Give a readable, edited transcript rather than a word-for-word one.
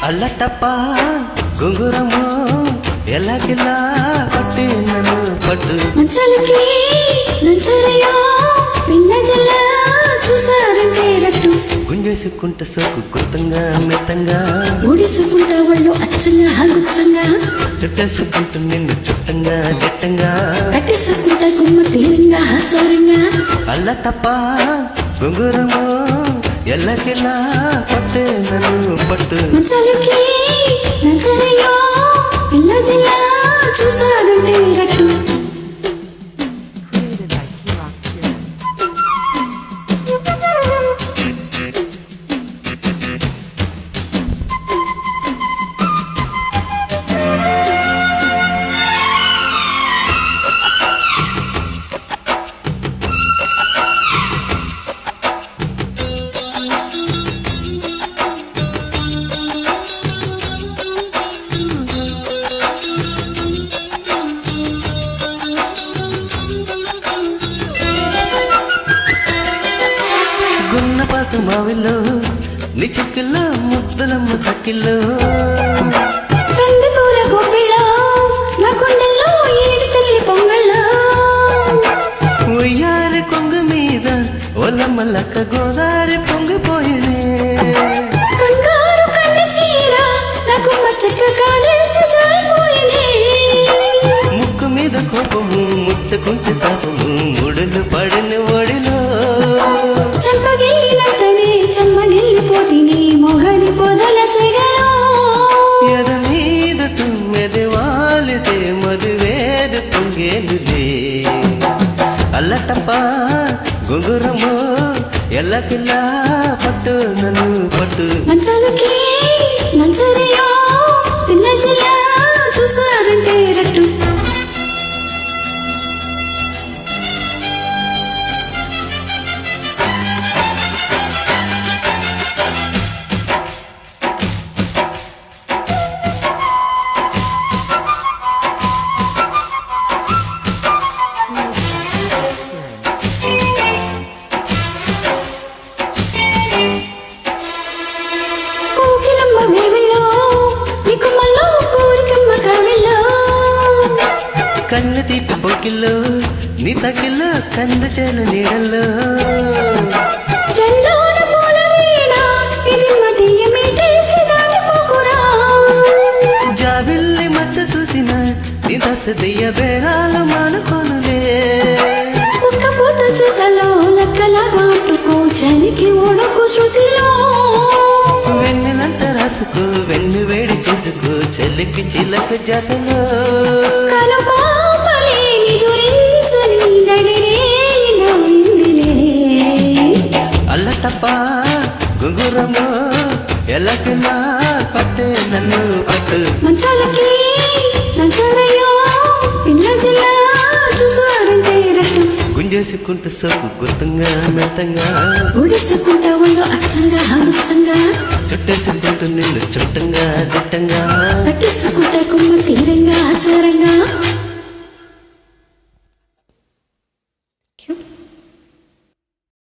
అల్లటప్ప గుంగురము ఎలాగిలా పట్టి నన్ను పట్టు మంచాలకి నంచరయ్యో పిల్ల జల్ల చూసారంటే రట్టు గుంజేసుకుంట సోకు గుర్తంగా మితంగా ఊడిసుకుంట వాళ్ళు అచ్చంగా హగుచ్చంగా చుట్టేసుకుంట నిన్ను చుట్టంగా దిట్టంగా కట్టేసుకుంట గుమ్మ తీరంగా హసారంగా అల్లటప్ప గుంగురము ఎల్లకిలా పట్టే నన్ను పట్టు మంచాలకి నంచరయ్యో పిల్ల జల్ల చూసారంటే రట్టు గున్నపాకు మావిలో నీ చిక్కుల్లో ముద్దలమ్మ తక్కిల్లో సందకూర గోపిలో నా గుండెల్లో ఏడు తల్లి పొంగల్లో ఉయ్యారి కొంగు మీద ఒల్లమ్మ లక్క గోదారి పొంగిపోయినే కంగారు కన్న చీర నా కుమ్మ చెక్క కాలేస్తే జారిపోయినే ముక్కు మీద కోపము ముట్టుకుంటే తాపము ముడులు పడిన ఒడిలో చెంపగిల్లినంతనే చెమ్మగిల్లిపోతిని మొగలి పొదల సెగలో ఎద మీద తుమ్మెది వాలితే మధువేది పొంగేలులే అల్లటప్ప గుంగురము ఎల్లకిల్లా పట్టు నన్ను పట్టు మంచాలకి నంచరయ్యో పిల్ల జిల్లా చూసారంటే రట్టు కోకిలమ్మ వేవిలో నీకు మల్లో కోరికమ్మ కావిలో కన్ను తీపి పొక్కిల్లో నీ తకిల్లో కందు చేల నీడల్లో జల్లోన పూల వీణ ఇది మదియమేటేసి దాటిపోకురా జాబిల్లి మచ్చ చూసిన నీ దశదియ్య బేరాలు మానుకోనులే ఒక్క పూత చేతలో లెక్కలాగా అట్టుకో చలికి ఒడకు శృతిలో వెన్నెలంత రాసుకో వెన్ను వేడి చేసుకో చెల్లికి చిలక జతలో కనుపాపలేని దురించని నడిరేయిన విందిలే అల్లటప్ప గుంగురము ఎల్లకిలా పట్టే నన్ను పట్టు మంచాలకి నంచరయ్యో పిల్ల జిల్లా చూసారంటే రట్టు గుంజేసుకుంటూ సోకు గుర్తంగా మితంగా ఊడిసుకుంట వాళ్ళు అచ్చంగా హగుచ్చంగా చుట్టేసుకుంటూ నిన్ను చుట్టంగా దిట్టంగా కట్టేసుకుంట కుమ్మ